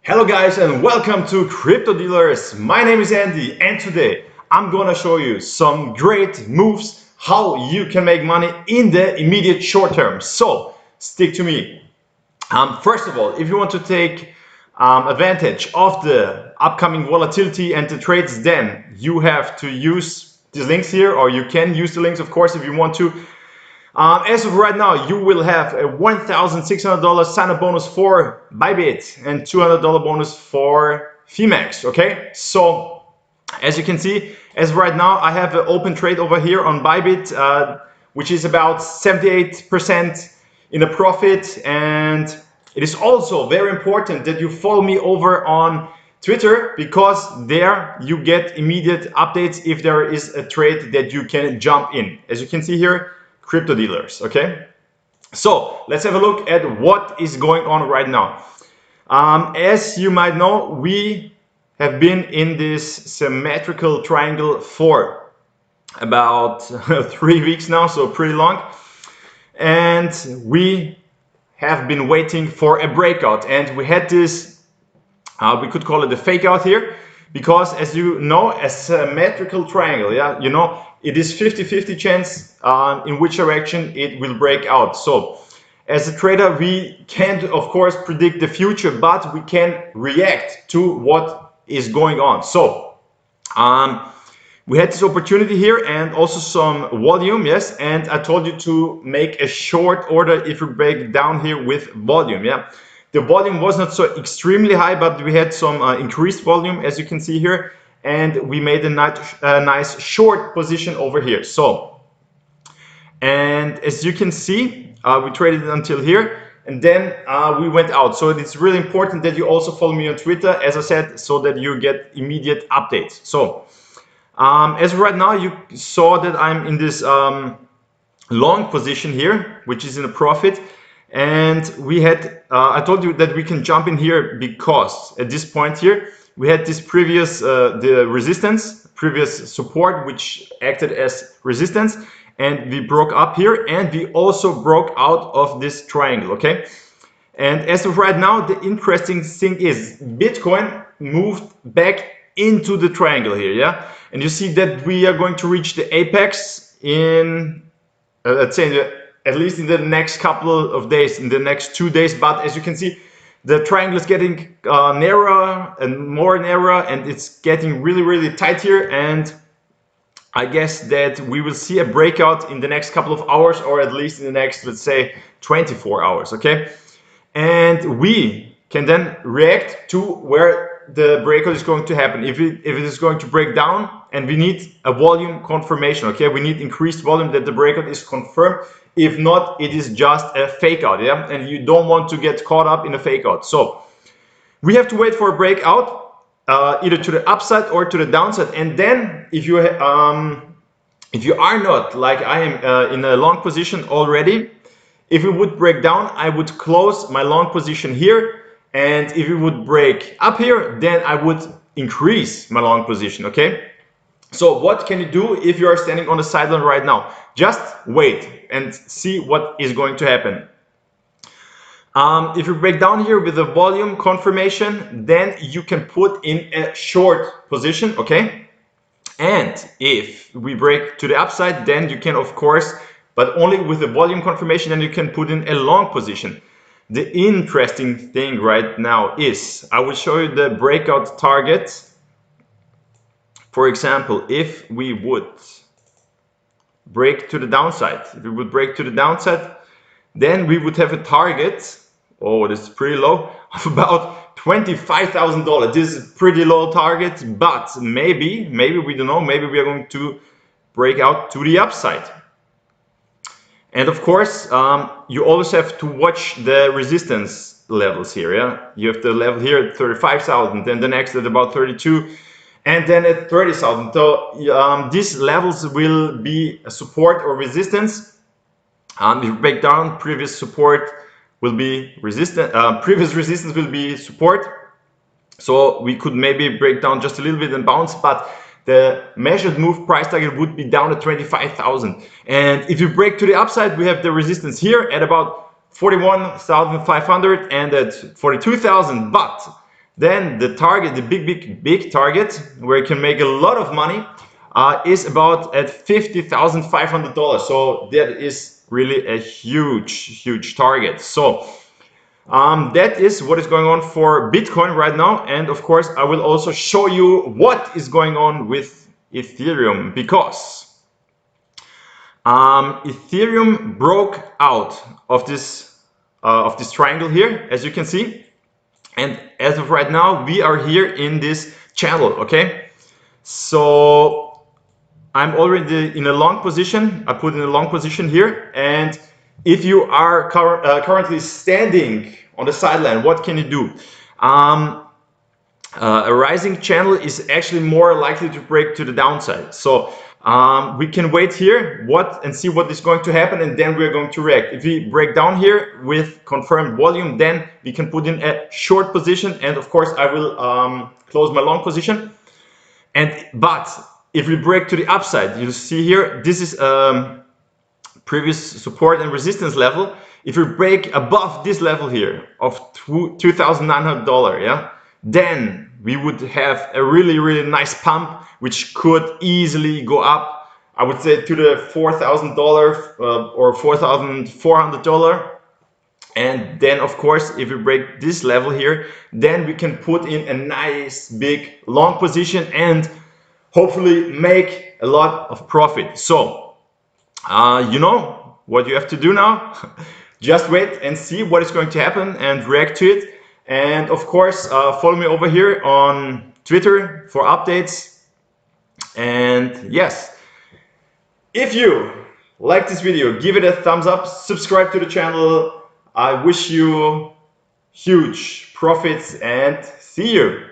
Hello guys and welcome to Crypto Dealers. My name is Andy and today I'm gonna show you some great moves how you can make money in the immediate short term. So stick to me. First of all, if you want to take advantage of the upcoming volatility and the trades, then you have to use these links here, or you can use the links of course if you want to. As of right now, you will have a $1,600 sign-up bonus for Bybit and $200 bonus for Phemex. Okay, so as you can see, as of right now, I have an open trade over here on Bybit, which is about 78% in a profit. And it is also very important that you follow me over on Twitter, because there you get immediate updates if there is a trade that you can jump in. As you can see here, Crypto Dealers. Okay, so let's have a look at what is going on right now. As you might know, we have been in this symmetrical triangle for about 3 weeks now, so pretty long, and we have been waiting for a breakout, and we had this we could call it a fake out here, because as you know, a symmetrical triangle, yeah, you know, it is 50-50 chance in which direction it will break out. So as a trader, we can't of course predict the future, but we can react to what is going on. So we had this opportunity here and also some volume, yes, and I told you to make a short order if you break down here with volume. Yeah, the volume was not so extremely high, but we had some increased volume, as you can see here, and we made a nice short position over here. So, and as you can see, we traded until here, and then we went out. So it's really important that you also follow me on Twitter, as I said, so that you get immediate updates. So as of right now, you saw that I'm in this long position here, which is in a profit. And we had, I told you that we can jump in here because at this point here, we had this previous, the resistance, previous support, which acted as resistance, and we broke up here, and we also broke out of this triangle, okay? And as of right now, the interesting thing is Bitcoin moved back into the triangle here, yeah? And you see that we are going to reach the apex in, let's say, at least in the next couple of days, in the next 2 days. But as you can see, the triangle is getting narrower and more narrow, and it's getting really tight here. And I guess that we will see a breakout in the next couple of hours, or at least in the next, let's say, 24 hours, okay? And we can then react to where the breakout is going to happen. If it is going to break down, and we need a volume confirmation, okay? We need increased volume that the breakout is confirmed. If not, it is just a fake out, yeah? And you don't want to get caught up in a fake out. So we have to wait for a breakout, either to the upside or to the downside. And then if you are not like I am in a long position already, if it would break down, I would close my long position here. And if it would break up here, then I would increase my long position, okay? So what can you do if you are standing on the sideline right now? Just wait and see what is going to happen. If you break down here with the volume confirmation, then you can put in a short position, okay? And if we break to the upside, then you can of course, but only with the volume confirmation, then you can put in a long position. The interesting thing right now is, I will show you the breakout target. For example, if we would break to the downside, then we would have a target, oh, this is pretty low, of about $25,000. This is a pretty low target, but maybe we don't know, maybe we are going to break out to the upside. And of course, you always have to watch the resistance levels here, yeah? You have the level here at 35,000, then the next at about 32, and then at 30,000. So these levels will be a support or resistance. If you break down, previous support will be resistance, previous resistance will be support. So we could maybe break down just a little bit and bounce, but the measured move price target would be down at 25,000. And if you break to the upside, we have the resistance here at about 41,500 and at 42,000. But Then the target, the big target, where you can make a lot of money, is about at $50,500. So that is really a huge target. So that is what is going on for Bitcoin right now. And of course, I will also show you what is going on with Ethereum, because Ethereum broke out of this triangle here, as you can see. And as of right now, we are here in this channel, okay? So I'm already in a long position. I put in a long position here. And if you are currently standing on the sideline, what can you do? A rising channel is actually more likely to break to the downside. So we can wait here and see what is going to happen, and then we're going to react. If we break down here with confirmed volume, then we can put in a short position, and of course I will close my long position. But if we break to the upside, you see here, this is previous support and resistance level. If we break above this level here of $2,900, yeah, then we would have a really nice pump, which could easily go up, I would say, to the $4,000 or $4,400. And then of course, if we break this level here, then we can put in a nice big long position and hopefully make a lot of profit. So you know what you have to do now. Just wait and see what is going to happen and react to it. And of course, follow me over here on Twitter for updates. And yes, if you like this video, give it a thumbs up, subscribe to the channel. I wish you huge profits and see you.